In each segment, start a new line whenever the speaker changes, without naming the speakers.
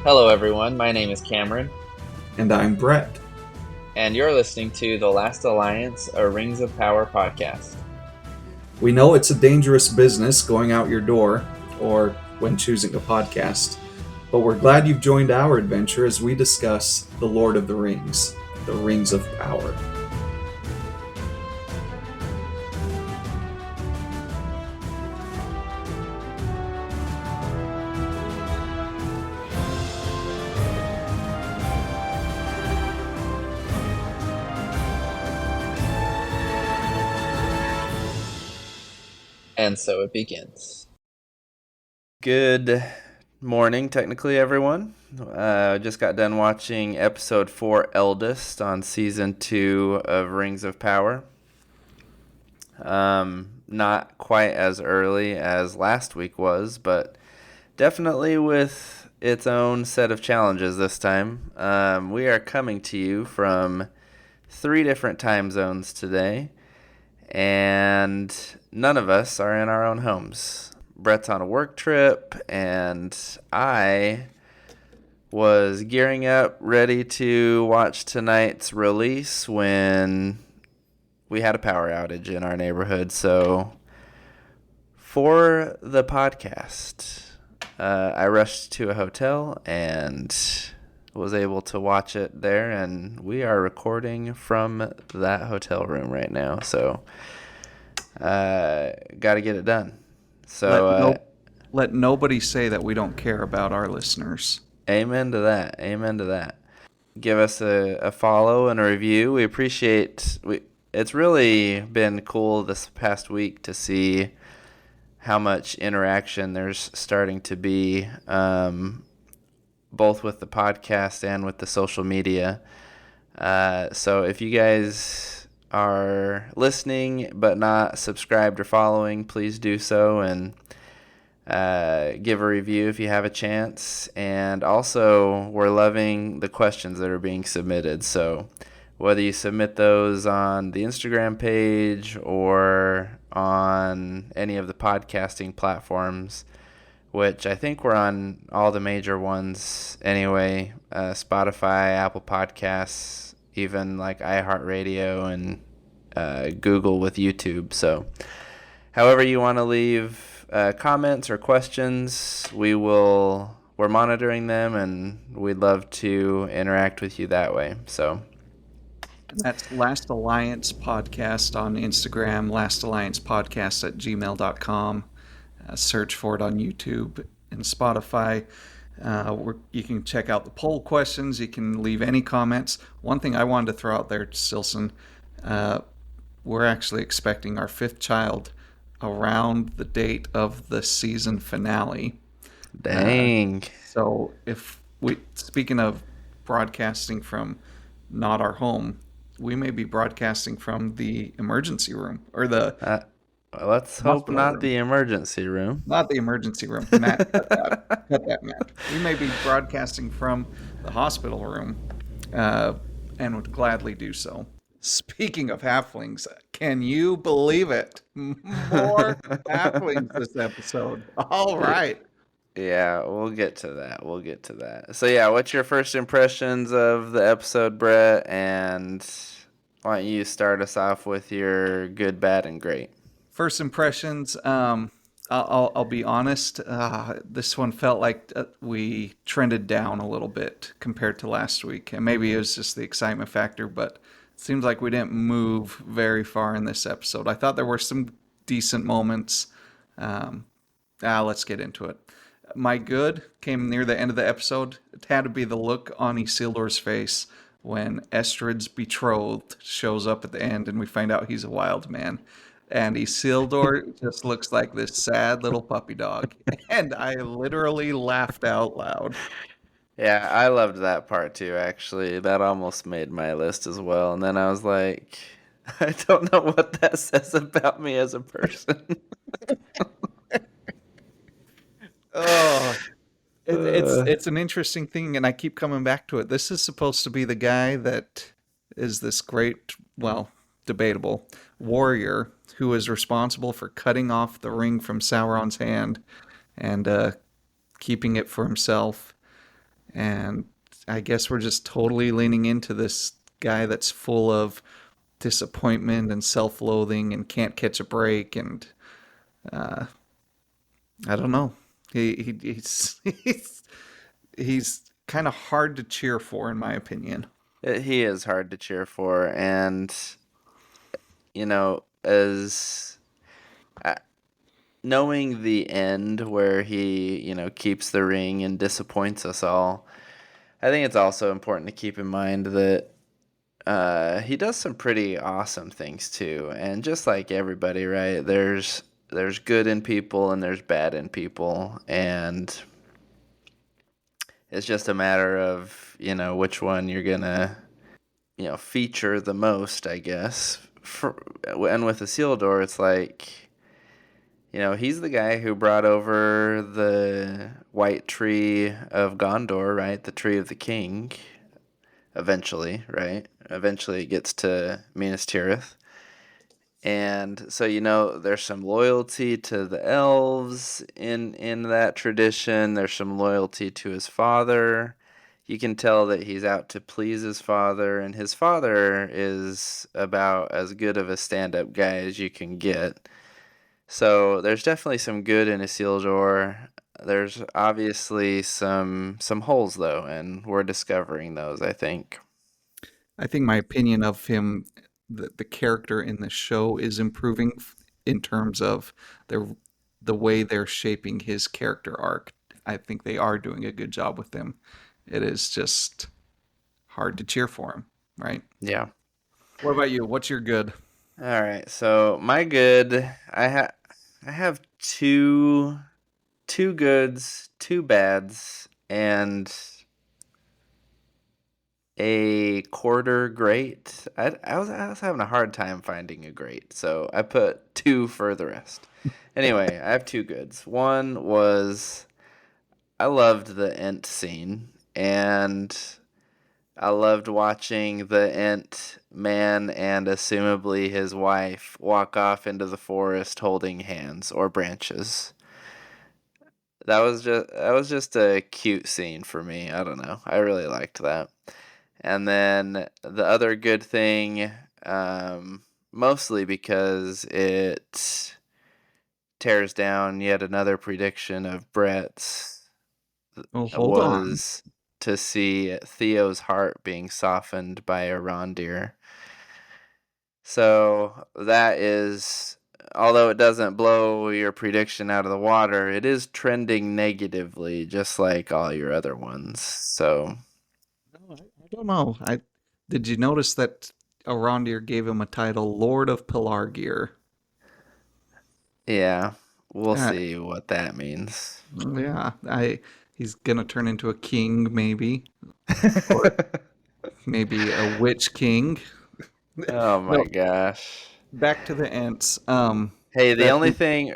Hello, everyone. My name is Cameron,
And I'm Brett.
and you're listening to The Last Alliance, a Rings of Power podcast.
We know it's a dangerous business going out your door, or when choosing a podcast, but we're glad you've joined our adventure as we discuss The Lord of the Rings, the Rings of Power.
And so it begins.
Good morning, technically, everyone. Just got done watching episode 4, Eldest, on season 2 of Rings of Power. Not quite as early as last week was, but definitely with its own set of challenges this time. We are coming to you from 3 different time zones today, and none of us are in our own homes. Brett's on a work trip, and I was gearing up, ready to watch tonight's release when we had a power outage in our neighborhood. So for the podcast, I rushed to a hotel and was able to watch it there, and we are recording from that hotel room right now. So got to get it done. So
Let nobody say that we don't care about our listeners.
amen to that. Amen to that. Give us a follow and a review. We appreciate. It's really been cool this past week to see how much interaction there's starting to be, both with the podcast and with the social media. So if you guys are listening but not subscribed or following, please do so, and give a review if you have a chance. And also, we're loving the questions that are being submitted. So whether you submit those on the Instagram page or on any of the podcasting platforms, which I think we're on all the major ones anyway, Spotify, Apple Podcasts, even like iHeartRadio and Google with YouTube. So however you want to leave comments or questions, we're monitoring them, and we'd love to interact with you that way. So
That's Last Alliance Podcast on Instagram, lastalliancepodcast@gmail.com. Search for it on YouTube and Spotify. You can check out the poll questions. You can leave any comments. One thing I wanted to throw out there, Silson, we're actually expecting our 5th child around the date of the season finale.
dang.
So speaking of broadcasting from not our home, we may be broadcasting from the emergency room or the
Let's hope
hospital
not
room.
the emergency room.
Not the emergency room. Matt, cut that. Cut that, Matt. We may be broadcasting from the hospital room, and would gladly do so. Speaking of halflings, can you believe it? More halflings this episode. All right.
Yeah, we'll get to that. We'll get to that. So yeah, what's your first impressions of the episode, Brett? And why don't you start us off with your good, bad, and great?
First impressions. I'll be honest. This one felt like we trended down a little bit compared to last week, and maybe it was just the excitement factor. But it seems like we didn't move very far in this episode. I thought there were some decent moments. Let's get into it. My good came near the end of the episode. It had to be the look on Isildur's face when Estrid's betrothed shows up at the end, and we find out he's a wild man. And Isildur just looks like this sad little puppy dog. And I literally laughed out loud.
Yeah, I loved that part too, actually. That almost made my list as well. And then I was like, I don't know what that says about me as a person.
Oh, it's an interesting thing, and I keep coming back to it. This is supposed to be the guy that is this great, well, debatable warrior who is responsible for cutting off the ring from Sauron's hand and keeping it for himself. And I guess we're just totally leaning into this guy that's full of disappointment and self-loathing and can't catch a break. And uh, I don't know. He's he's kind of hard to cheer for, in my opinion.
He is hard to cheer for, and as uh, knowing the end where he keeps the ring and disappoints us all, I think it's also important to keep in mind that he does some pretty awesome things too. And just like everybody, right? There's good in people and there's bad in people, and it's just a matter of which one you're gonna feature the most, I guess. And with Isildur, it's like he's the guy who brought over the white tree of Gondor, right? The tree of the king. Eventually, right? Eventually, it gets to Minas Tirith. And so there's some loyalty to the elves in that tradition. There's some loyalty to his father. You can tell that he's out to please his father, and his father is about as good of a stand-up guy as you can get. So there's definitely some good in Isildur. There's obviously some holes though, and we're discovering those, I think.
I think my opinion of him, the character in the show, is improving in terms of the way they're shaping his character arc. I think they are doing a good job with him. It is just hard to cheer for him, right?
Yeah.
What about you? What's your good?
All right. So my good, I have two goods, two bads, and a quarter great. I was having a hard time finding a great, so I put two for the rest. Anyway, I have two goods. One was I loved the Ent scene, and I loved watching the Ent man and assumably his wife walk off into the forest holding hands or branches. That was just a cute scene for me. I don't know. I really liked that. And then the other good thing, mostly because it tears down yet another prediction of Brett's,
Oh, hold on.
was to see Theo's heart being softened by a reindeer. So that is, although it doesn't blow your prediction out of the water, it is trending negatively, just like all your other ones. So
No, I don't know. I did you notice that Arondir gave him a title, Lord of Pelargir?
yeah, we'll
Uh,
see what that means.
yeah, I he's gonna turn into a king, maybe, or maybe a witch king.
Oh my
No,
gosh.
back to the Ents.
Hey, the
That
only thing,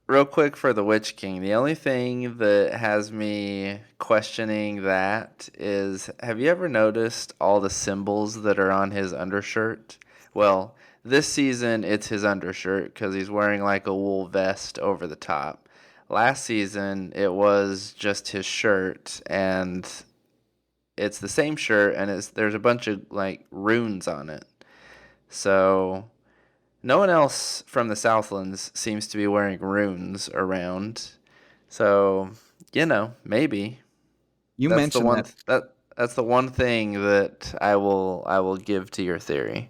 real quick for the Witch King, the only thing that has me questioning that is, have you ever noticed all the symbols that are on his undershirt? Well, this season it's his undershirt because he's wearing like a wool vest over the top. Last season it was just his shirt, and it's the same shirt, and there's a bunch of like runes on it. So no one else from the Southlands seems to be wearing runes around. So, maybe
you
that's the
mentioned
one
that
that's the one thing that I will give to your theory.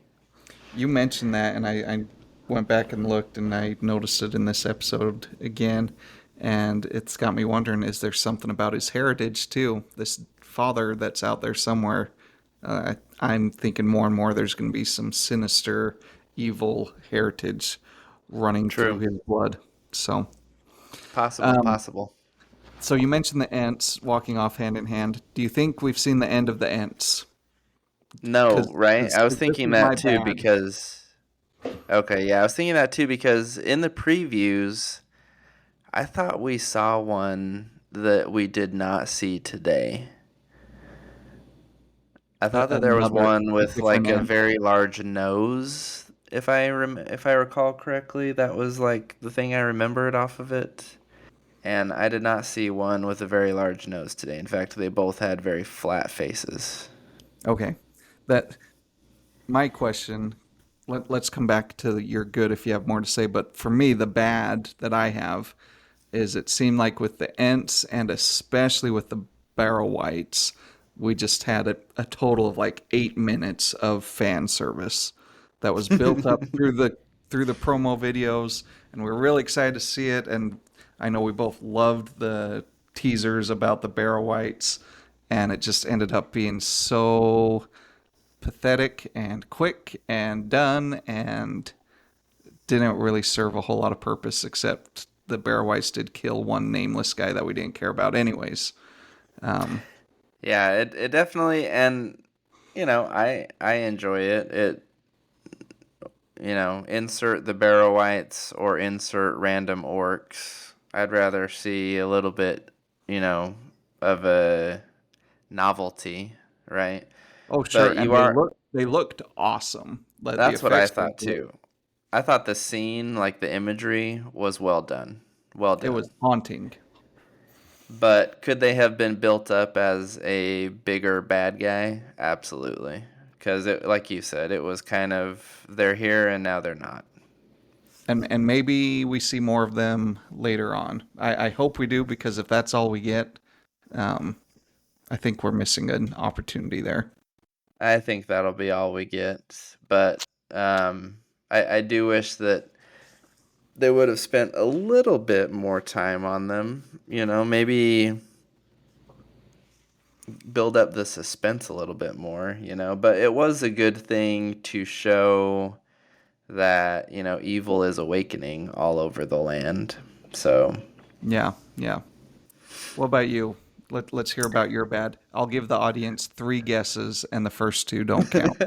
you mentioned that, and I went back and looked, and I noticed it in this episode again, and it's got me wondering: is there something about his heritage too? This father that's out there somewhere. I'm thinking more and more there's going to be some sinister, evil heritage running through
True.
his blood. So,
Possible,
um,
possible.
so you mentioned the Ents walking off hand in hand. Do you think we've seen the end of the Ents?
No,
Because
right? I was
this
thinking
is my
that too
bad.
because okay, yeah, I was thinking that too because in the previews I thought we saw one that we did not see today. I thought that there was
Another
one with
different
like a
Ent.
very large nose. If I recall correctly, that was like the thing I remembered off of it. and I did not see one with a very large nose today. In fact, they both had very flat faces.
Okay. That my question. Let's come back to your good if you have more to say. But for me, the bad that I have is it seemed like with the Ents and especially with the Barrow Whites, we just had a total of like 8 minutes of fan service that was built up through the promo videos, and we are really excited to see it. And I know we both loved the teasers about the Barrow Whites, and it just ended up being so pathetic and quick and done and didn't really serve a whole lot of purpose except the Barrow Whites did kill one nameless guy that we didn't care about anyways.
Yeah, it definitely, and I enjoy it. Insert the Barrow Whites or insert random orcs. I'd rather see a little bit, of a novelty, right?
Oh sure,
But you
and
are
they looked awesome. But the
That's what I
effects were
thought
great.
too. I thought the scene, like the imagery, was well done. Well
It
done.
was haunting.
But could they have been built up as a bigger bad guy? Absolutely. Because, like you said, it was kind of they're here and now they're not.
And maybe we see more of them later on. I hope we do because if that's all we get, um, I think we're missing an opportunity there.
I think that'll be all we get. But I do wish that they would have spent a little bit more time on them. Maybe build up the suspense a little bit more, but it was a good thing to show that, evil is awakening all over the land. So,
Yeah, yeah. What about you? Let's hear about your bad. I'll give the audience 3 guesses, and the first two don't count.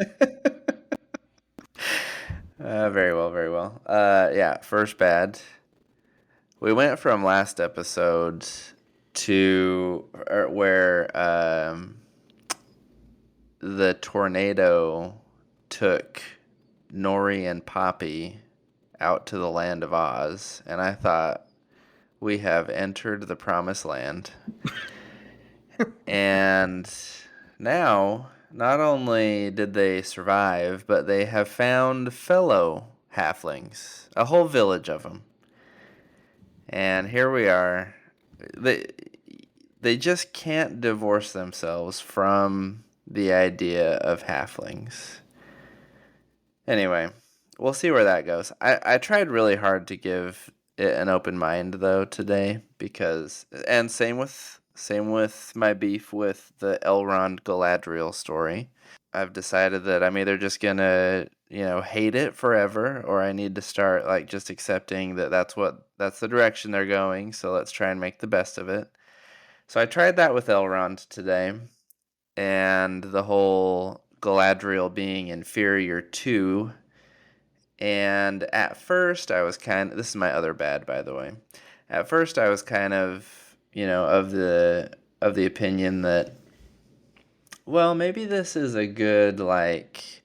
very well, very well. Yeah, first bad. We went from last episode to where the tornado took Nori and Poppy out to the land of Oz, and I thought we have entered the promised land. And now, not only did they survive, but they have found fellow halflings, a whole village of them. And here we are. They just can't divorce themselves from the idea of halflings. Anyway, we'll see where that goes. I tried really hard to give it an open mind though today and same with my beef with the Elrond Galadriel story. I've decided that I'm either just gonna hate it forever, or I need to start like just accepting that that's the direction they're going. So let's try and make the best of it. So I tried that with Elrond today, and the whole Galadriel being inferior to. And at first, I was this is my other bad, by the way. At first, I was kind of, of the opinion that, well, maybe this is a good, like,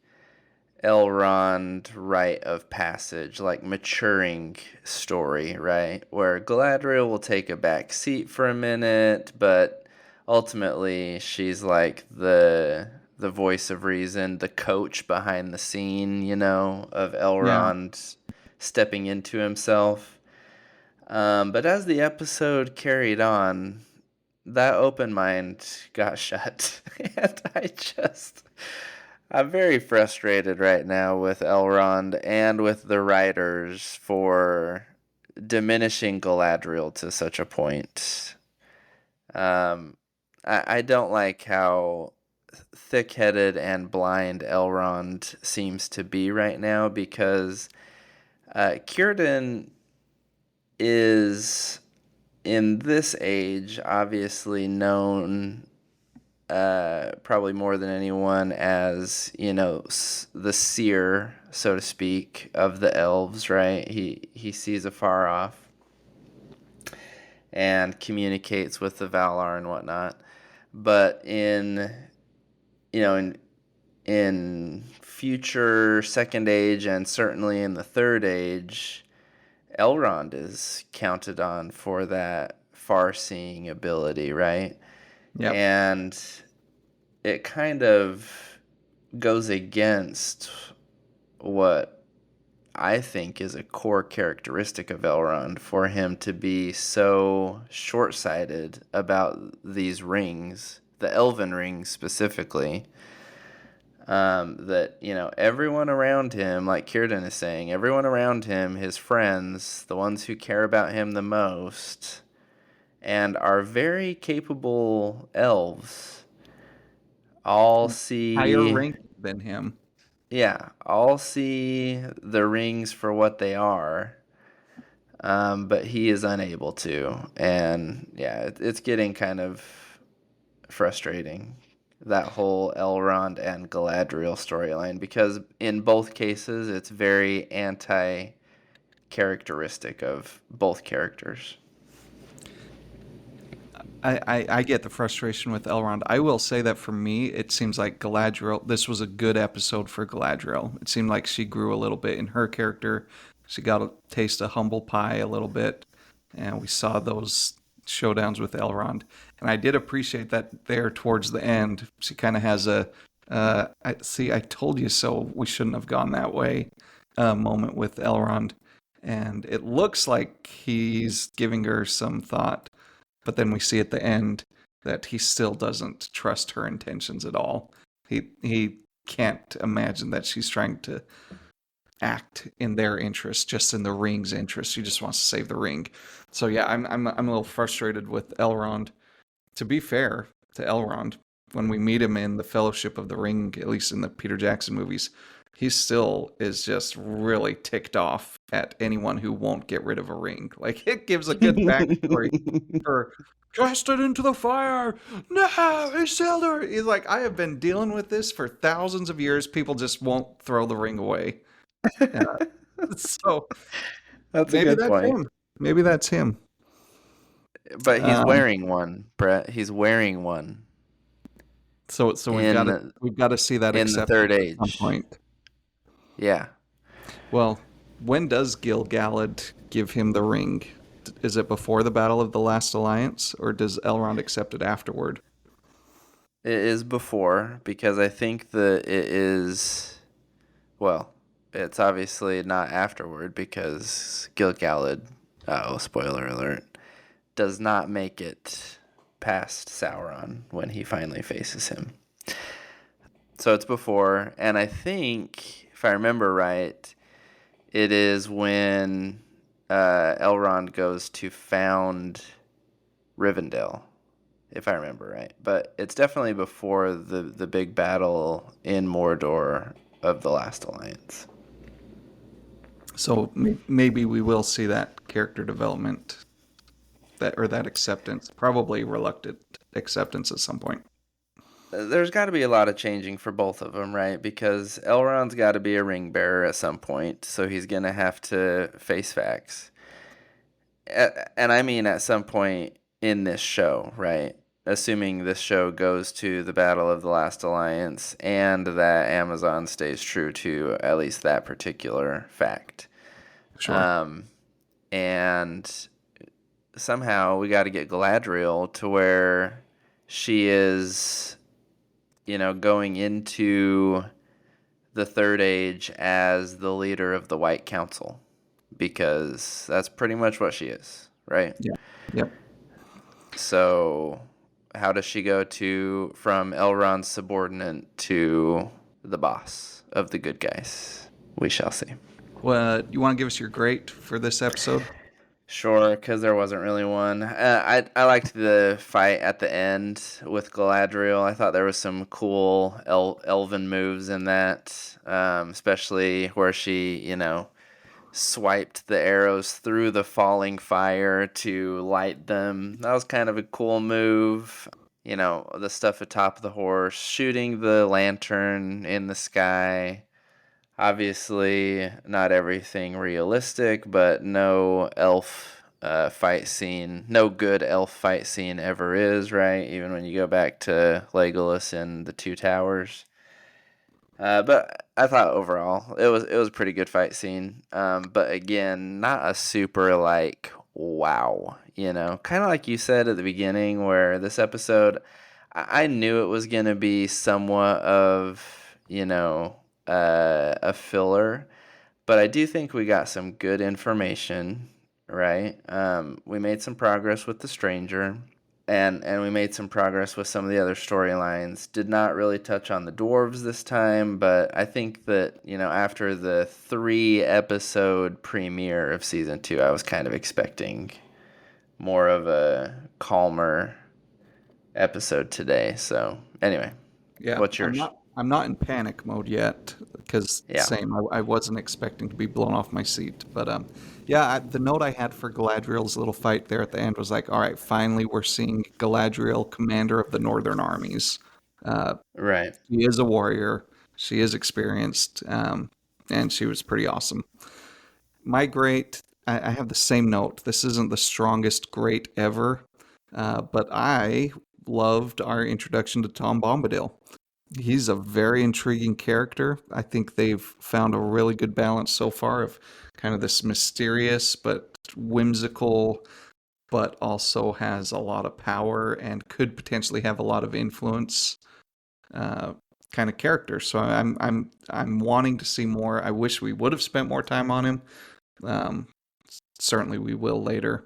Elrond rite of passage, like maturing story, right? Where Galadriel will take a back seat for a minute, but ultimately she's like the voice of reason, the coach behind the scene, of
Yeah,
Elrond stepping into himself. But as the episode carried on, that open mind got shut. And I'm very frustrated right now with Elrond and with the writers for diminishing Galadriel to such a point. I don't like how thick-headed and blind Elrond seems to be right now because Círdan is, in this age, obviously known probably more than anyone as, the seer, so to speak, of the elves, right? He sees afar off and communicates with the Valar and whatnot. But you know, in future Second Age and certainly in the Third Age, Elrond is counted on for that far-seeing ability, right?
Yep.
And it kind of goes against what I think is a core characteristic of Elrond, for him to be so short-sighted about these rings, the elven rings specifically, that, everyone around him, like Kierden is saying, everyone around him, his friends, the ones who care about him the most, and are very capable elves, all
Higher
see,
rank than him.
yeah, all see the rings for what they are, but he is unable to. And yeah, it's getting kind of frustrating, that whole Elrond and Galadriel storyline, because in both cases it's very anti-characteristic of both characters.
I get the frustration with Elrond. I will say that for me, it seems like Galadriel, this was a good episode for Galadriel. It seemed like she grew a little bit in her character. She got a taste of humble pie a little bit, and we saw those showdowns with Elrond. And I did appreciate that there towards the end. She kind of has I told you so, we shouldn't have gone that way moment with Elrond. And it looks like he's giving her some thought, but then we see at the end that he still doesn't trust her intentions at all. He can't imagine that she's trying to act in their interest, just in the ring's interest. She just wants to save the ring. So yeah, I'm a little frustrated with Elrond. To be fair to Elrond, when we meet him in the Fellowship of the Ring, at least in the Peter Jackson movies, he still is just really ticked off at anyone who won't get rid of a ring. Like, it gives a good backstory for cast it into the fire. No, Isildur. He's like, I have been dealing with this for thousands of years. People just won't throw the ring away. So
That's a
maybe
good
that's
point.
him. Maybe that's him.
But he's
Um,
wearing one, Brett. He's wearing one
so
in
we've got to see that
in the
acceptance
third
at some
age.
point.
Yeah.
Well, when does Gil-galad give him the ring? Is it before the Battle of the Last Alliance, or does Elrond accept it afterward?
It is before, because I think that it is, well, it's obviously not afterward, because Gil-galad, spoiler alert, does not make it past Sauron when he finally faces him. So it's before, and I think, if I remember right, it is when Elrond goes to found Rivendell, if I remember right. But it's definitely before the big battle in Mordor of the Last Alliance.
So maybe we will see that character development, that acceptance, probably reluctant acceptance at some point.
There's got to be a lot of changing for both of them, right? Because Elrond's got to be a ring bearer at some point, so he's going to have to face facts. And I mean at some point in this show, right? Assuming this show goes to the Battle of the Last Alliance and that Amazon stays true to at least that particular fact.
Sure.
And somehow we got to get Galadriel to where she is, going into the Third Age as the leader of the White Council, because that's pretty much what she is, right?
Yeah. Yep.
So how does she go from Elrond's subordinate to the boss of the good guys? We shall see.
Well, you want to give us your grade for this episode?
Sure, because there wasn't really one. I liked the fight at the end with Galadriel. I thought there was some cool elven moves in that, especially where she, swiped the arrows through the falling fire to light them. That was kind of a cool move. The stuff atop the horse, shooting the lantern in the sky. Obviously, not everything realistic, but no elf fight scene, no good elf fight scene ever is, right? Even when you go back to Legolas and the Two Towers. But I thought overall it was a pretty good fight scene. But again, not a super like wow, kind of like you said at the beginning, where this episode, I knew it was going to be somewhat of, a filler, but I do think we got some good information, right? We made some progress with the stranger, and we made some progress with some of the other storylines. Did not really touch on the dwarves this time, but I think that, after the 3-episode premiere of season 2, I was kind of expecting more of a calmer episode today. So, anyway,
Yeah,
what's yours?
I'm not in panic mode yet because
Yeah.
same. I wasn't expecting to be blown off my seat, but yeah. The note I had for Galadriel's little fight there at the end was like, all right, finally we're seeing Galadriel, commander of the Northern armies.
Right.
She is a warrior. She is experienced, and she was pretty awesome. My great, I have the same note. This isn't the strongest great ever, but I loved our introduction to Tom Bombadil. He's a very intriguing character. I think they've found a really good balance so far of kind of this mysterious but whimsical, but also has a lot of power and could potentially have a lot of influence uh, kind of character. So I'm wanting to see more. I wish we would have spent more time on him. Um, Certainly we will later.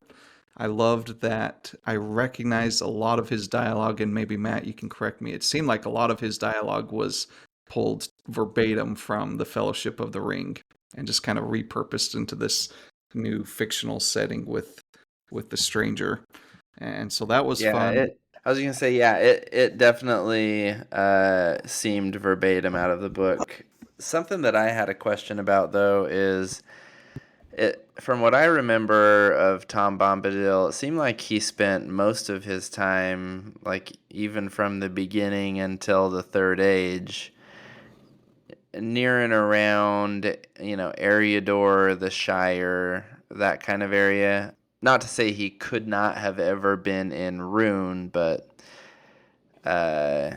I loved that I recognized a lot of his dialogue, and maybe Matt, you can correct me. It seemed like a lot of his dialogue was pulled verbatim from the Fellowship of the Ring and just kind of repurposed into this new fictional setting with the stranger. And so that was
Yeah,
fun.
I was gonna say, yeah, it definitely seemed verbatim out of the book. Something that I had a question about though is from what I remember of Tom Bombadil, it seemed like he spent most of his time, like even from the beginning until the Third Age, near and around, Eriador, the Shire, that kind of area. Not to say he could not have ever been in Rune, but uh,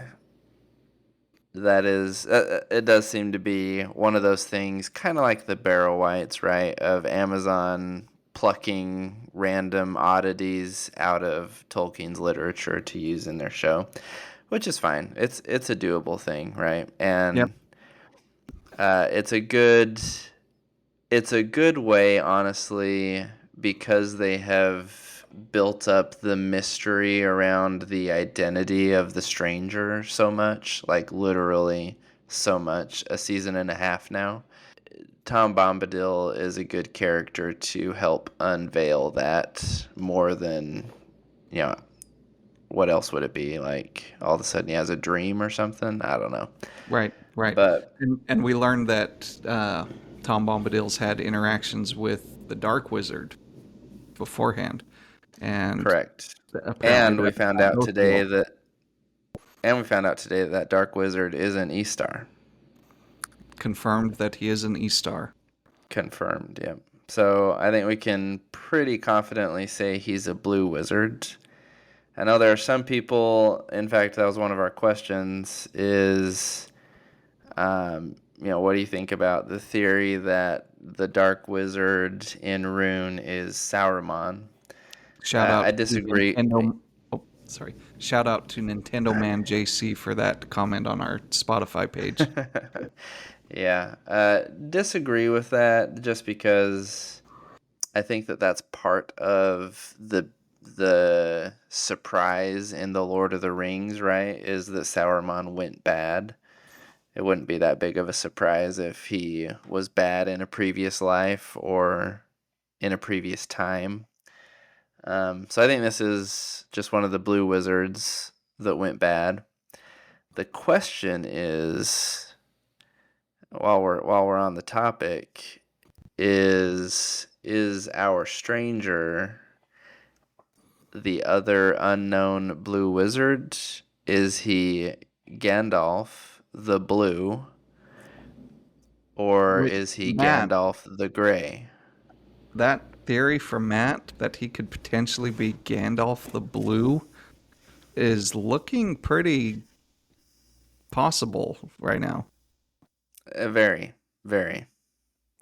it does seem to be one of those things, kind of like the Barrow Whites, right? Of Amazon plucking random oddities out of Tolkien's literature to use in their show, which is fine. It's a doable thing, right?
Yep.
And it's a good way, honestly, because they have built up the mystery around the identity of the stranger so much, like literally so much, a season and a half now. Tom Bombadil is a good character to help unveil that more than, you know, what else would it be? Like all of a sudden he has a dream or something? I don't know.
Right, right.
But
And we learned that Tom Bombadil's had interactions with the Dark Wizard beforehand. And
correct.
apparently
And we
that's
found
not
out today
negotiable.
that that Dark Wizard is an E-Star.
Confirmed that he is an E-Star.
Confirmed, yep. So I think we can pretty confidently say he's a blue wizard. I know there are some people, in fact, that was one of our questions, is, what do you think about the theory that the Dark Wizard in Rune is Sauron?
Shout
I
out to
disagree.
Nintendo. Oh, sorry. Shout out to Nintendo Man JC for that comment on our Spotify page.
Yeah, disagree with that just because I think that that's part of the surprise in the Lord of the Rings, right? Is that Sauron went bad. It wouldn't be that big of a surprise if he was bad in a previous life or in a previous time. So I think this is just one of the blue wizards that went bad. The question is, while we're on the topic, is our stranger the other unknown blue wizard? Is he Gandalf the blue, or
Which,
is he
Matt,
Gandalf the gray?
that theory from Matt that he could potentially be Gandalf the Blue is looking pretty possible right now.
Very, very.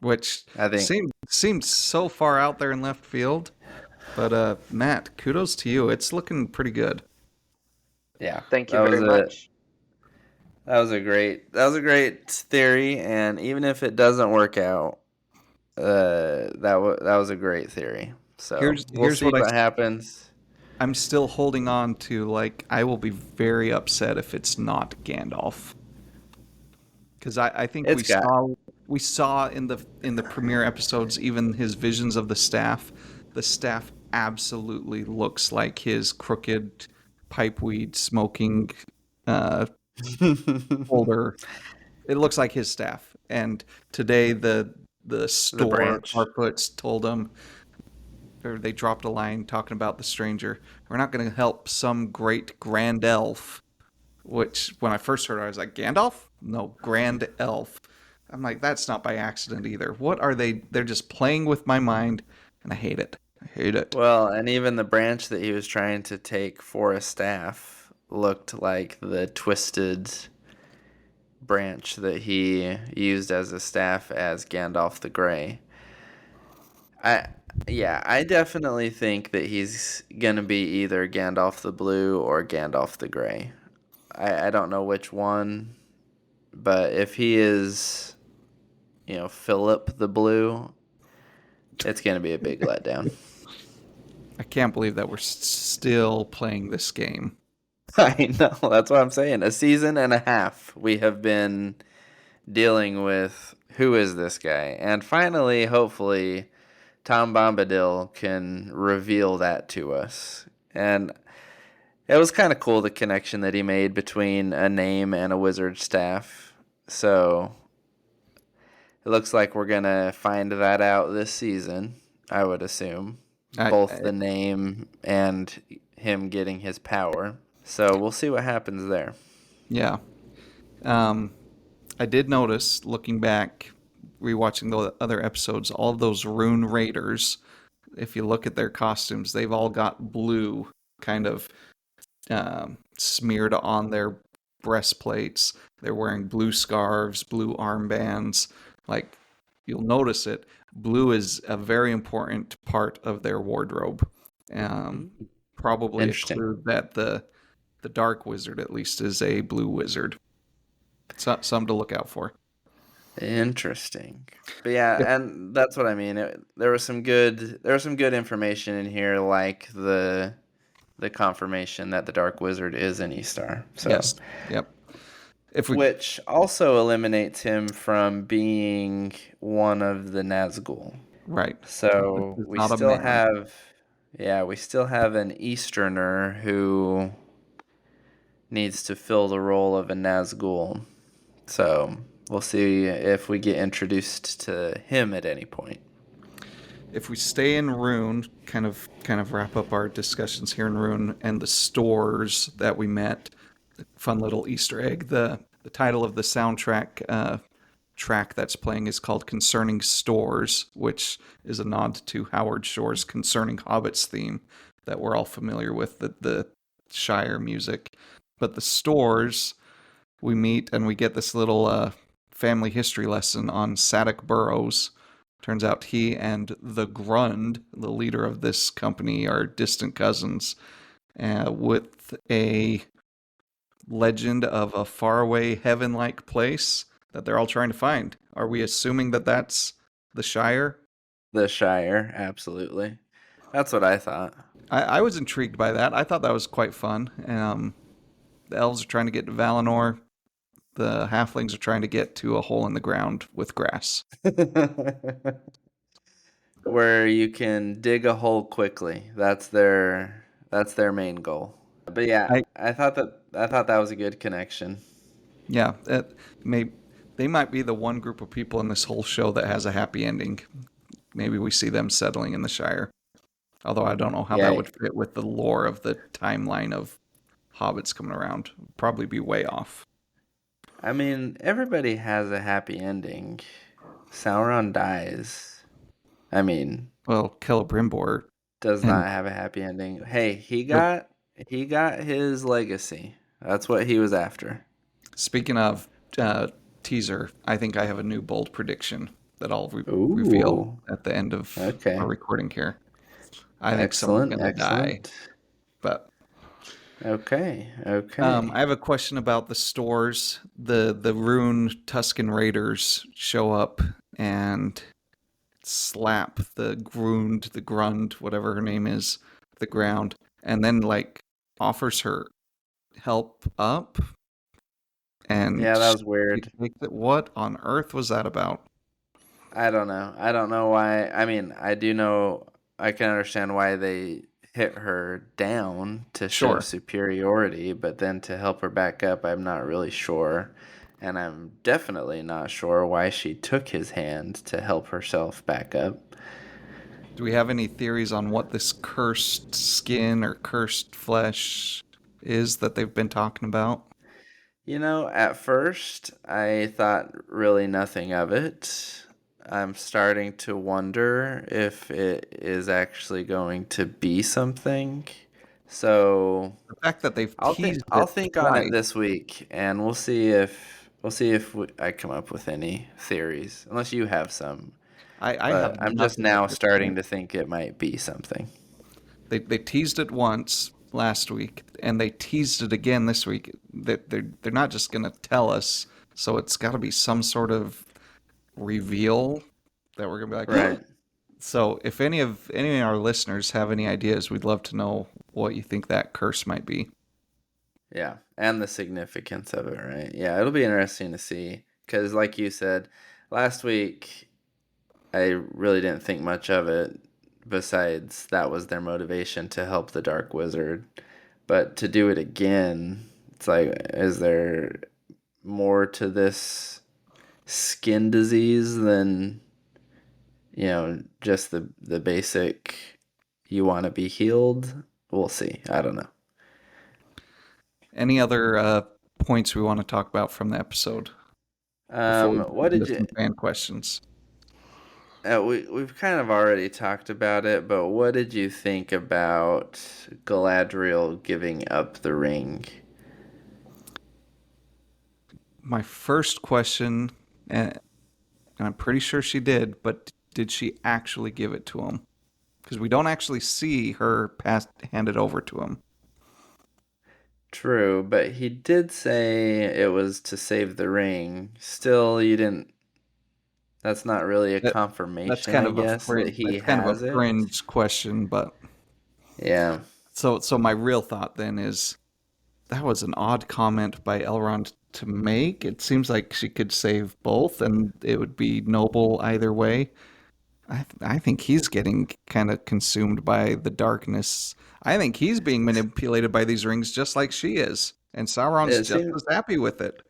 Which
I think
seemed so far out there in left field, But Matt, kudos to you. It's looking pretty good.
Yeah,
Thank you
that was
very
a
much.
that was a great theory, and even if it doesn't work out, that was a great theory. So we'll
Here's
see
what
what happens.
I'm still holding on to. Like, I will be very upset if it's not Gandalf, because I think
It's got
we saw in the premiere episodes even his visions of the staff. The staff absolutely looks like his crooked pipeweed smoking uh, holder. It looks like his staff. And today the
the
store
branch.
Harfoots told him, or they dropped a line talking about the stranger. We're not going to help some great grand elf. Which, when I first heard it, I was like, Gandalf? No, grand elf. I'm like, that's not by accident either. What are they? They're just playing with my mind, and I hate it. I hate it.
Well, and even the branch that he was trying to take for a staff looked like the twisted branch that he used as a staff as Gandalf the Grey. I yeah, I definitely think that he's gonna be either Gandalf the Blue or Gandalf the Grey. I don't know which one, but if he is, Philip the Blue, it's gonna be a big letdown.
I can't believe that we're still playing this game.
I know, that's what I'm saying. A season and a half we have been dealing with who is this guy, and finally, hopefully, Tom Bombadil can reveal that to us. And it was kind of cool the connection that he made between a name and a wizard staff. So it looks like we're going to find that out this season, I would assume.
I,
Both
I
the name and him getting his power. So we'll see what happens there.
yeah. Um, I did notice, looking back, rewatching the other episodes, all of those Rune Raiders, if you look at their costumes, they've all got blue kind of smeared on their breastplates. They're wearing blue scarves, blue armbands. Like, you'll notice it. Blue is a very important part of their wardrobe. Um, Probably a
Interesting.
clue that the Dark Wizard, at least, is a blue wizard. So, something to look out for.
Interesting. But yeah, and that's what I mean. There was some good information in here, like the confirmation that the Dark Wizard is an E-Star. So,
Yes. Yep. If we
which also eliminates him from being one of the Nazgul.
right,
So
it's not a man.
we still have an Easterner who needs to fill the role of a Nazgul. So we'll see if we get introduced to him at any point.
If we stay in Rune, kind of wrap up our discussions here in Rune and the stores that we met. Fun little Easter egg. The title of the soundtrack track that's playing is called Concerning Stores, which is a nod to Howard Shore's Concerning Hobbits theme that we're all familiar with, the Shire music. But the stores, we meet and we get this little family history lesson on Sadok Burrows. Turns out he and the Grund, the leader of this company, are distant cousins, with a legend of a faraway heaven-like place that they're all trying to find. Are we assuming that that's the Shire?
The Shire, absolutely. That's what I thought.
I was intrigued by that. I thought that was quite fun. The elves are trying to get to Valinor. The halflings are trying to get to a hole in the ground with grass.
Where you can dig a hole quickly. That's their main goal. But yeah,
I
I thought that was a good connection.
Yeah, they might be the one group of people in this whole show that has a happy ending. Maybe we see them settling in the Shire. Although I don't know how that
Yeah,
would fit with the lore of the timeline of hobbits coming around. Probably be way off.
I mean, everybody has a happy ending. Sauron dies. I mean,
Well, Celebrimbor
does
and
not have a happy ending. Hey, he
nope.
got his legacy. That's what he was after.
Speaking of teaser, I think I have a new bold prediction that I'll reveal
Ooh,
at the end of our
okay.
recording here. I think someone's
Excellent,
gonna die.
excellent.
But
Okay,
I
okay.
have a question about the stores. The Rune Tusken Raiders show up and slap the Grund, whatever her name is, the ground, and then like offers her help up, and
Yeah, that was
she
weird.
takes it. What on earth was that about?
I don't know. I don't know why. I mean, I do know, I can understand why they hit her down to show
Sure.
superiority, but then to help her back up, I'm not really sure. And I'm definitely not sure why she took his hand to help herself back up.
Do we have any theories on what this cursed skin or cursed flesh is that they've been talking about?
You know, at first, I thought really nothing of it. I'm starting to wonder if it is actually going to be something. So
The fact that they've
I'll think
teased
I'll
it
think on it
twice.
this week, and we'll see if I come up with any theories, unless you have some.
I
But
have
I'm just
nothing at
now
this
starting
point.
to think it might be something.
They teased it once last week, and they teased it again this week. That they're not just gonna tell us, so it's got to be some sort of reveal that we're gonna be like.
Right.
So if any of our listeners have any ideas, we'd love to know what you think that curse might be.
Yeah, and the significance of it, right? Yeah, it'll be interesting to see because, like you said, last week I really didn't think much of it. Besides, that was their motivation to help the Dark Wizard, but to do it again, it's like, is there more to this skin disease than just the basic you want to be healed? We'll see. I don't know.
Any other points we want to talk about from the episode before we
What
get
did
into
you?
some fan questions?
We've kind of already talked about it, but what did you think about Galadriel giving up the ring?
My first question, and I'm pretty sure she did, but did she actually give it to him? Because we don't actually see her hand it over to him.
True, but he did say it was to save the ring. Still, you didn't. That's not really a
That
confirmation, I guess, that he
that's kind of a
has it.
fringe question, but
Yeah,
so my real thought then is that was an odd comment by Elrond to make. It seems like she could save both, and it would be noble either way. I think he's getting kind of consumed by the darkness. I think he's being manipulated by these rings just like she is, and Sauron's
it
just
seems
as happy with it.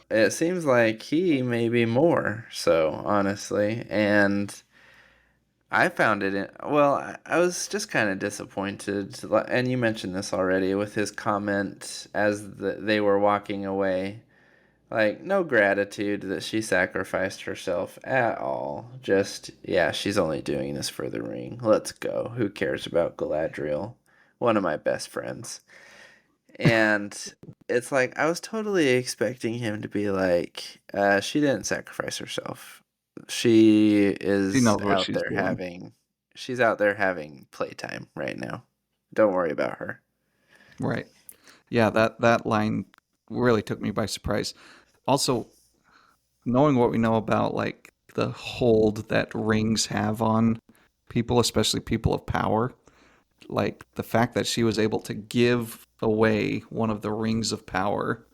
it seems like he may be more so, honestly, and I found it well, I was just kind of disappointed, and you mentioned this already with his comment as they were walking away. Like, no gratitude that she sacrificed herself at all. Just, yeah, she's only doing this for the ring. Let's go. Who cares about Galadriel? One of my best friends. And it's like, I was totally expecting him to be like, she didn't sacrifice herself. She
She
is
knows what
out
she's
there
doing.
she's out there having playtime right now. Don't worry about her.
Right. Yeah, that line really took me by surprise. Also, knowing what we know about like the hold that rings have on people, especially people of power, like the fact that she was able to give away one of the rings of power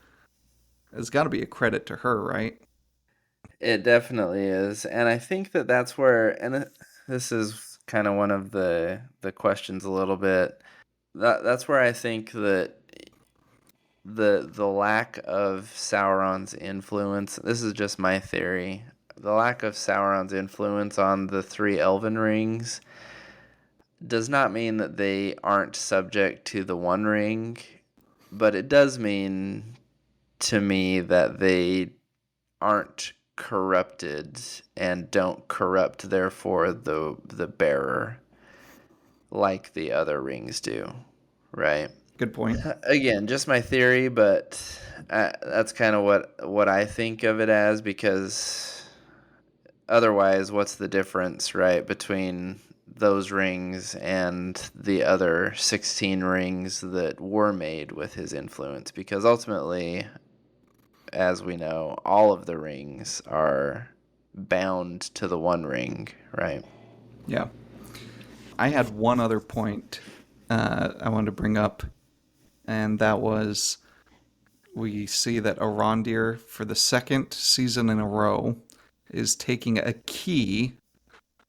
has got to be a credit to her, right?
It definitely is, and I think that that's where, this is kind of one of the questions a little bit. That's where I think that the lack of Sauron's influence. This is just my theory. The lack of Sauron's influence on the three Elven rings does not mean that they aren't subject to the One Ring, but it does mean to me that they aren't corrupted and don't corrupt therefore the bearer like the other rings do, right?
Good point.
Again, just my theory, but that's kind of what I think of it as, because otherwise, what's the difference, right, between those rings and the other 16 rings that were made with his influence, because ultimately, as we know, all of the rings are bound to the one ring, right?
Yeah. I had one other point I wanted to bring up, and that was we see that Arondir, for the second season in a row, is taking a key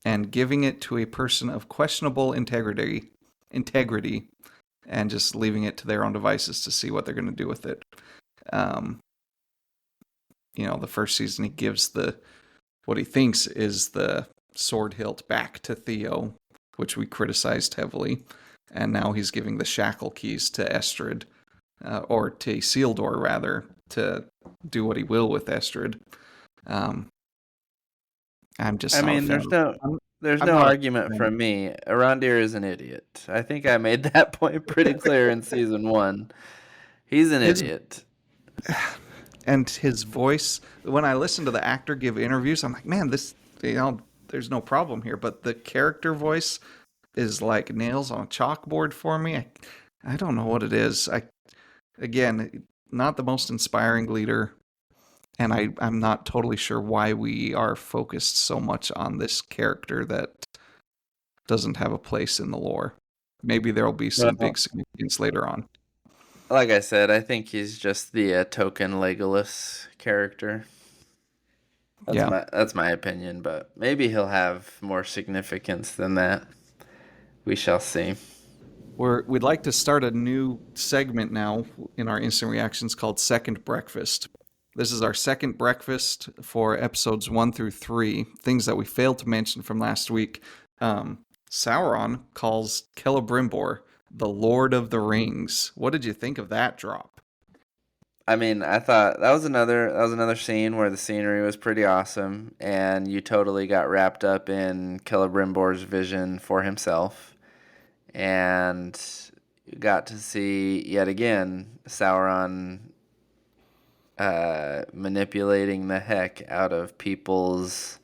and giving it to a person of questionable integrity, and just leaving it to their own devices to see what they're going to do with it. Um, the first season he gives what he thinks is the sword hilt back to Theo, which we criticized heavily, and now he's giving the shackle keys to Estrid, or to Isildur rather, to do what he will with Estrid. I'm just
I
not a
mean,
fan.
there's
I'm
no
not a
argument
fan.
from me. Arondir is an idiot. I think I made that point pretty clear in season 1. He's an
His
idiot.
and his voice. When I listen to the actor give interviews, I'm like, man, there's no problem here. But the character voice is like nails on a chalkboard for me. I don't know what it is. Again, not the most inspiring leader, and I'm not totally sure why we are focused so much on this character that doesn't have a place in the lore. Maybe there'll be some big
Well,
significance later on.
like I said, I think he's just the token Legolas character.
Yeah.
That's my opinion, but maybe he'll have more significance than that. We shall see.
We'd like to start a new segment now in our instant reactions called Second Breakfast. This is our second breakfast for episodes 1 through 3, things that we failed to mention from last week. Sauron calls Celebrimbor the Lord of the Rings. What did you think of that drop?
I mean, I thought that was another scene where the scenery was pretty awesome, and you totally got wrapped up in Celebrimbor's vision for himself, and you got to see yet again Sauron manipulating the heck out of people's,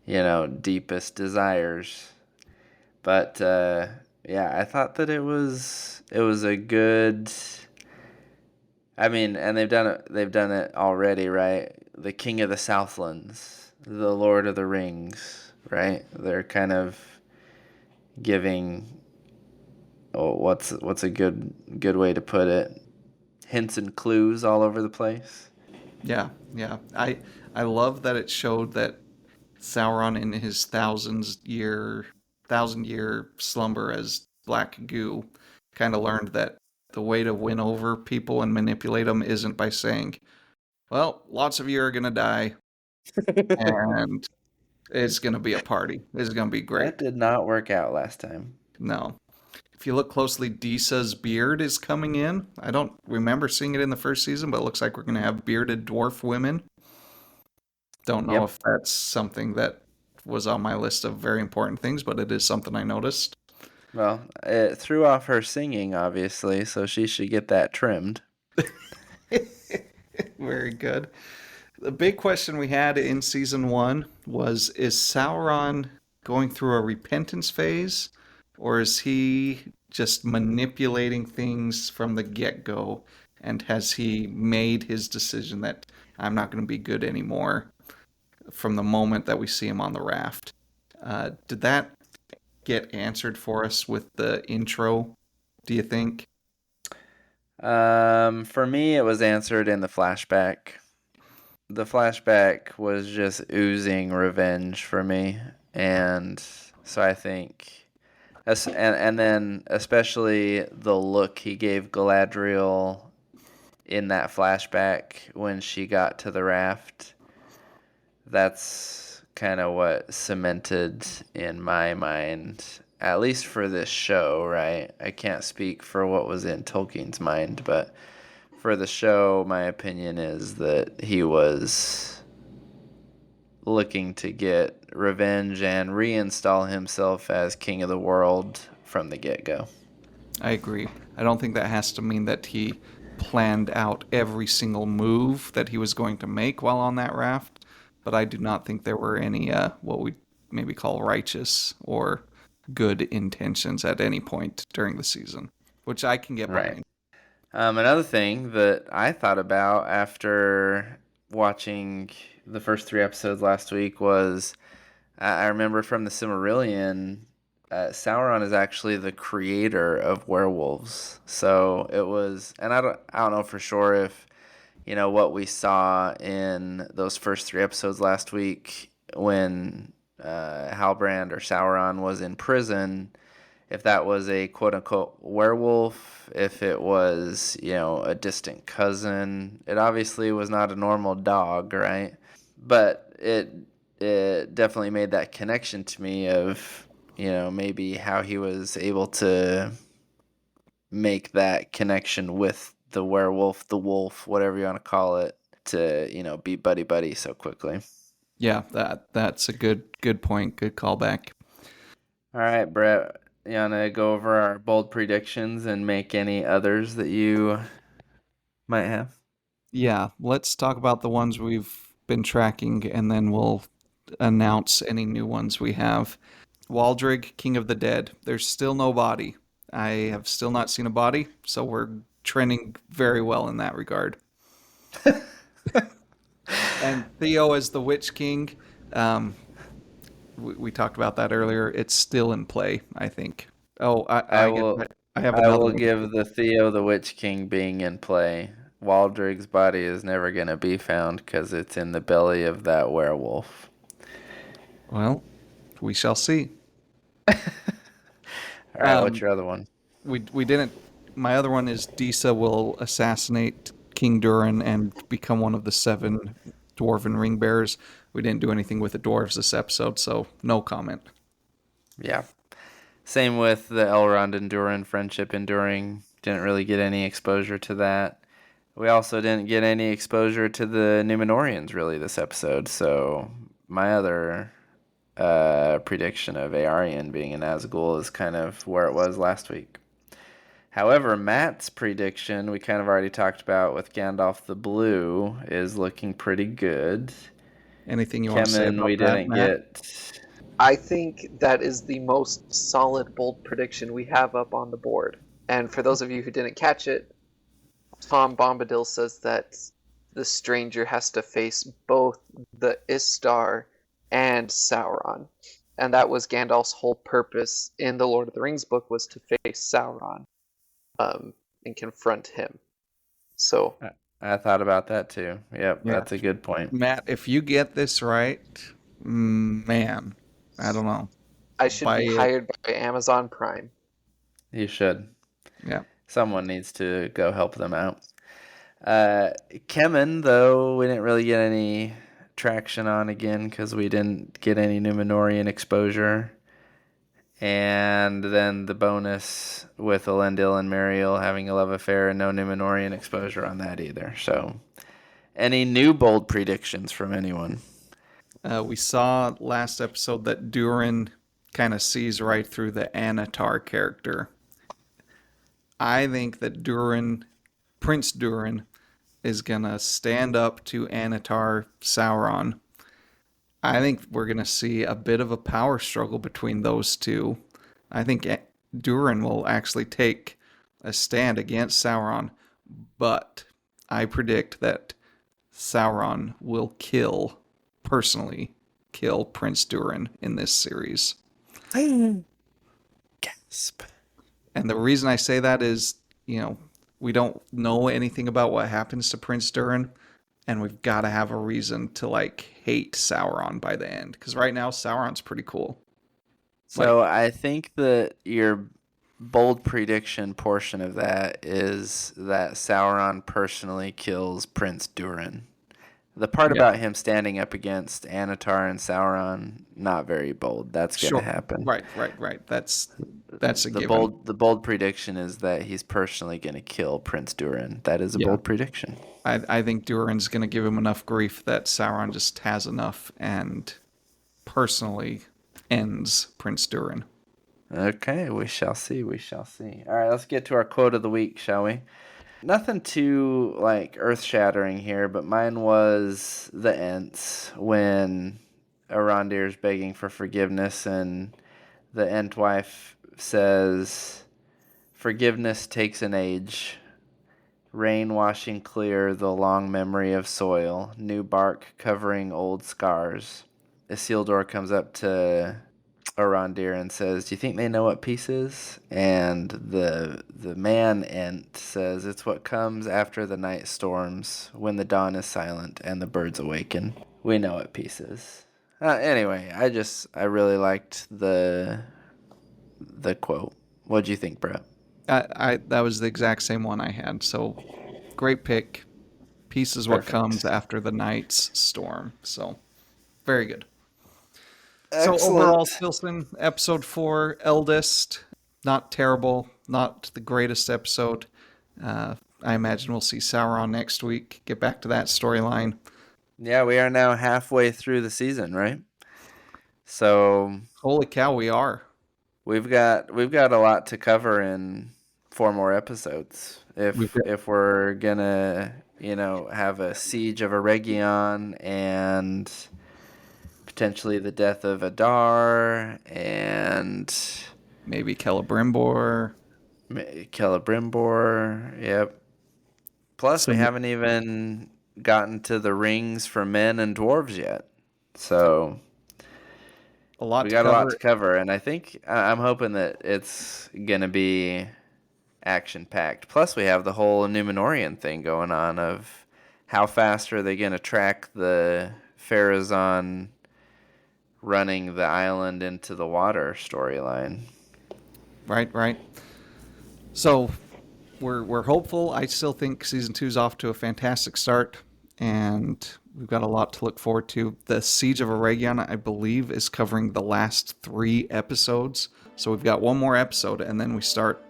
deepest desires. But yeah, I thought that it was a good. I mean, and they've done it already, right? The King of the Southlands, the Lord of the Rings, right? They're kind of giving, what's a good way to put it? Hints and clues all over the place.
Yeah, yeah. I love that it showed that Sauron in his thousand year slumber as black goo kind of learned that the way to win over people and manipulate them isn't by saying, well, lots of you are going to die and it's going to be a party. It's going to be
That
great.
did not work out last time.
No. If you look closely, Disa's beard is coming in. I don't remember seeing it in the first season, but it looks like we're going to have bearded dwarf women. Don't know
Yep.
if that's something that was on my list of very important things, but it is something I noticed.
Well, it threw off her singing, obviously, so she should get that trimmed.
Very good. The big question we had in season 1 was, is Sauron going through a repentance phase, or is he just manipulating things from the get go? And has he made his decision that I'm not going to be good anymore from the moment that we see him on the raft? Did that get answered for us with the intro, do you think?
For me, it was answered in the flashback. The flashback was just oozing revenge for me, and so I think, and then especially the look he gave Galadriel in that flashback when she got to the raft. That's kind of what cemented in my mind, at least for this show, right? I can't speak for what was in Tolkien's mind, but for the show, my opinion is that he was looking to get revenge and reinstall himself as king of the world from the get-go.
I agree. I don't think that has to mean that he planned out every single move that he was going to make while on that raft, but I do not think there were any what we maybe call righteous or good intentions at any point during the season, which I can get
Right.
behind.
Another thing that I thought about after watching the first 3 episodes last week was I remember from the Silmarillion, Sauron is actually the creator of werewolves. So it was, and I don't know for sure if what we saw in those first 3 episodes last week when Halbrand or Sauron was in prison, if that was a quote unquote werewolf, if it was, a distant cousin. It obviously was not a normal dog, right? But it definitely made that connection to me of, maybe how he was able to make that connection with the werewolf, the wolf, whatever you want to call it, to, be buddy buddy so quickly.
Yeah, that's a good point. Good callback.
All right, Brett, you want to go over our bold predictions and make any others that you might have?
Yeah, let's talk about the ones we've been tracking, and then we'll announce any new ones we have. Waldrig, King of the Dead. There's still no body. I have still not seen a body, so we're trending very well in that regard. And Theo as the Witch King. We talked about that earlier. It's still in play, I think. Oh,
I will.
I have
I
another
will
one.
give the Theo the Witch King being in play. Waldrig's body is never going to be found because it's in the belly of that werewolf.
Well, we shall see.
All right, what's your other one?
We didn't. My other one is Disa will assassinate King Durin and become one of the 7 dwarven ring bearers. We didn't do anything with the dwarves this episode, so no comment.
Yeah. Same with the Elrond and Durin friendship enduring. Didn't really get any exposure to that. We also didn't get any exposure to the Numenorians really this episode. So my other prediction of Aarion being an Nazgul is kind of where it was last week. However, Matt's prediction, we kind of already talked about with Gandalf the Blue, is looking pretty good.
Anything you want to say
Kemen,
about
we
that,
didn't
Matt?
get.
I think that is the most solid, bold prediction we have up on the board. And for those of you who didn't catch it, Tom Bombabil says that the stranger has to face both the Istar and Sauron. And that was Gandalf's whole purpose in the Lord of the Rings book, was to face Sauron and confront him. So
I thought about that too. Yep,
Yeah.
that's a good point.
Matt, if you get this right, man, I don't know.
I should
Buy
be
it.
hired by Amazon Prime.
You should.
Yeah.
Someone needs to go help them out. Kemen, though, we didn't really get any traction on again because we didn't get any Numenorian exposure. And then the bonus with Elendil and Muriel having a love affair and no Numenorian exposure on that either. So, any new bold predictions from anyone?
We saw last episode that Durin kind of sees right through the Anatar character. I think that Prince Durin, is going to stand up to Anatar Sauron. I think we're going to see a bit of a power struggle between those two. I think Durin will actually take a stand against Sauron, but I predict that Sauron will personally kill Prince Durin in this series.
Gasp.
And the reason I say that is, we don't know anything about what happens to Prince Durin, and we've got to have a reason to hate Sauron by the end, because right now Sauron's pretty cool.
So I think that your bold prediction portion of that is that Sauron personally kills Prince Durin. The part about him standing up against Anatar and Sauron, not very bold. That's going to happen.
Right. That's a
the
given.
The bold prediction is that he's personally going to kill Prince Durin. That is a bold prediction.
I think Durin's going to give him enough grief that Sauron just has enough and personally ends Prince Durin.
Okay, we shall see. We shall see. All right, let's get to our quote of the week, shall we? Nothing too earth-shattering here, but mine was the Ents when Arondir's begging for forgiveness and the Entwife says, "Forgiveness takes an age. Rain washing clear the long memory of soil, new bark covering old scars." Isildur comes up to Arondir and says, "Do you think they know what peace is?" And the man Ent says, "It's what comes after the night storms, when the dawn is silent and the birds awaken. We know what peace is." Anyway, I really liked the quote. What'd you think, Brett?
I that was the exact same one I had. So great pick. Peace is what
Perfect.
comes after the night's storm. So very good.
Excellent.
So overall, Stilson, episode 4, Eldest, not terrible, not the greatest episode. I imagine we'll see Sauron next week. Get back to that storyline.
Yeah, we are now halfway through the season, right? So
Holy cow, we are.
we've got a lot to cover in 4 more episodes. If we're gonna, have a siege of Eregion and potentially the death of Adar and
Maybe Celebrimbor.
Yep. Plus,
So-
we haven't even gotten to the rings for men and dwarves yet. So
A lot
we
to
got a
cover.
lot to cover, and I think I'm hoping that it's gonna be action packed. Plus, we have the whole Numenorian thing going on of how fast are they gonna track the Pharazôn running the island into the water storyline.
Right. So we're hopeful. I still think season 2 is off to a fantastic start, and we've got a lot to look forward to. The Siege of Eregion, I believe, is covering the last 3 episodes. So we've got one more episode, and then we start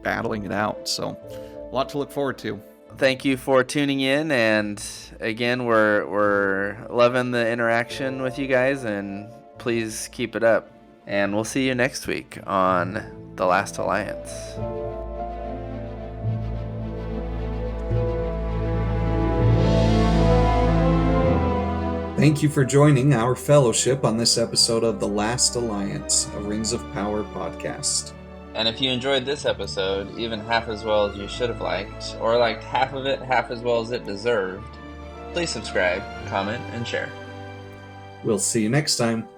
battling it out. So a lot to look forward to.
Thank you for tuning in, and again, we're loving the interaction with you guys, and please keep it up. And we'll see you next week on The Last Alliance.
Thank you for joining our fellowship on this episode of The Last Alliance, a Rings of Power podcast.
And if you enjoyed this episode even half as well as you should have liked, or liked half of it half as well as it deserved, please subscribe, comment, and share.
We'll see you next time.